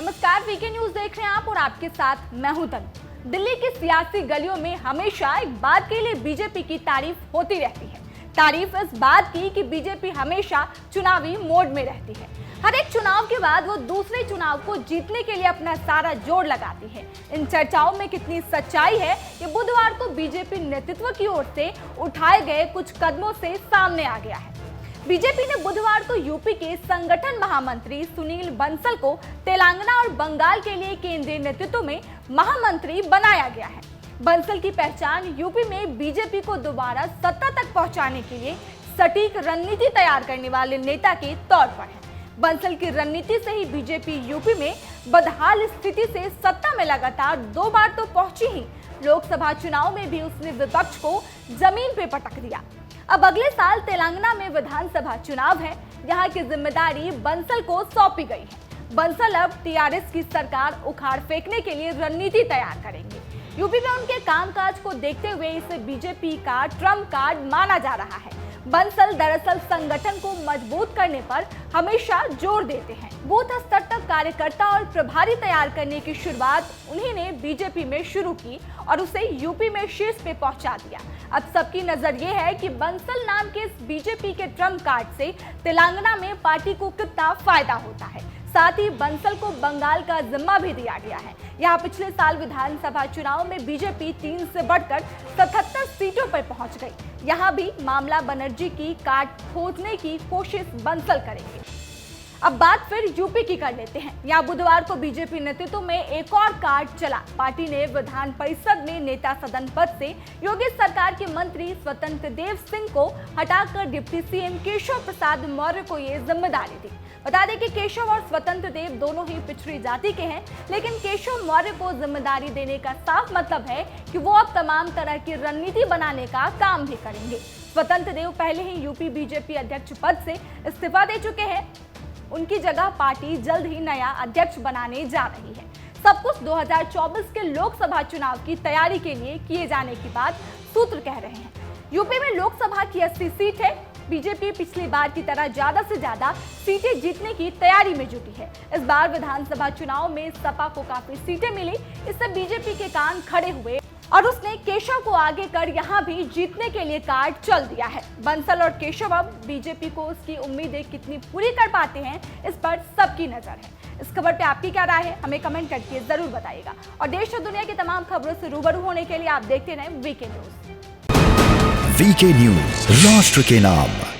नमस्कार, VK news देख रहे हैं आप और आपके साथ मैं हूं तनु। दिल्ली की सियासी गलियों में हमेशा एक बात के लिए बीजेपी की तारीफ होती रहती है। तारीफ इस बात की कि बीजेपी हमेशा चुनावी मोड में रहती है। हर एक चुनाव के बाद वो दूसरे चुनाव को जीतने के लिए अपना सारा जोर लगाती है। इन चर्चाओं में कितनी सच्चाई है ये बुधवार को बीजेपी नेतृत्व की ओर से उठाए गए कुछ कदमों से सामने आ गया है। बीजेपी ने बुधवार को यूपी के संगठन महामंत्री सुनील बंसल को तेलंगाना और बंगाल के लिए केंद्रीय नेतृत्व में महामंत्री बनाया गया है। बंसल की पहचान यूपी में बीजेपी को दोबारा सत्ता तक पहुंचाने के लिए सटीक रणनीति तैयार करने वाले नेता के तौर पर है। बंसल की रणनीति से ही बीजेपी यूपी में बदहाल स्थिति से सत्ता में लगातार 2 बार तो पहुंची ही, लोकसभा चुनाव में भी उसने विपक्ष को जमीन पे पटक दिया। अब अगले साल तेलंगाना में विधानसभा चुनाव है, यहाँ की जिम्मेदारी बंसल को सौंपी गई है। बंसल अब टीआरएस की सरकार उखाड़ फेंकने के लिए रणनीति तैयार करेंगे। यूपी में उनके कामकाज को देखते हुए इसे बीजेपी का ट्रम्प कार्ड माना जा रहा है। बंसल दरअसल संगठन को मजबूत करने पर हमेशा जोर देते हैं। बूथ स्तर तक कार्यकर्ता और प्रभारी तैयार करने की शुरुआत उन्हीं ने बीजेपी में शुरू की और उसे यूपी में शीर्ष पे पहुंचा दिया। अब सबकी नजर ये है कि बंसल नाम के इस बीजेपी के ट्रम्प कार्ड से तेलंगाना में पार्टी को कितना फायदा होता है। साथ ही बंसल को बंगाल का जिम्मा भी दिया गया है। यहाँ पिछले साल विधानसभा चुनाव में बीजेपी 3 से बढ़कर 77 सीटों पर पहुंच गई। यहाँ भी मामला बनर्जी की काट खोजने की कोशिश बंसल करेंगे। अब बात फिर यूपी की कर लेते हैं। यहाँ बुधवार को बीजेपी नेतृत्व में एक और कार्ड चला। पार्टी ने विधान परिषद में नेता सदन पद से योगी सरकार के मंत्री स्वतंत्र देव सिंह को हटाकर डिप्टी सीएम केशव प्रसाद मौर्य को ये जिम्मेदारी दी। बता दें कि केशव और स्वतंत्र देव दोनों ही पिछड़ी जाति के हैं, लेकिन केशव मौर्य को जिम्मेदारी देने का साफ मतलब है कि वो अब तमाम तरह की रणनीति बनाने का काम भी करेंगे। स्वतंत्र देव पहले ही यूपी बीजेपी अध्यक्ष पद से इस्तीफा दे चुके हैं। उनकी जगह पार्टी जल्द ही नया अध्यक्ष बनाने जा रही है। सब कुछ 2024 के लोकसभा चुनाव की तैयारी के लिए किए जाने की बात सूत्र कह रहे हैं। यूपी में लोकसभा की 80 सीट है। बीजेपी पिछली बार की तरह ज्यादा से ज्यादा सीटें जीतने की तैयारी में जुटी है। इस बार विधानसभा चुनाव में सपा को काफी सीटें मिली, इससे बीजेपी के कान खड़े हुए और उसने केशव को आगे कर यहाँ भी जीतने के लिए कार्ड चल दिया है। बंसल और केशव अब बीजेपी को उसकी उम्मीदें कितनी पूरी कर पाते हैं, इस पर सबकी नजर है। इस खबर पे आपकी क्या राय है, हमें कमेंट करके जरूर बताइएगा। और देश और दुनिया की तमाम खबरों से रूबरू होने के लिए आप देखते रहें वीके न्यूज। वीके न्यूज, राष्ट्र के नाम।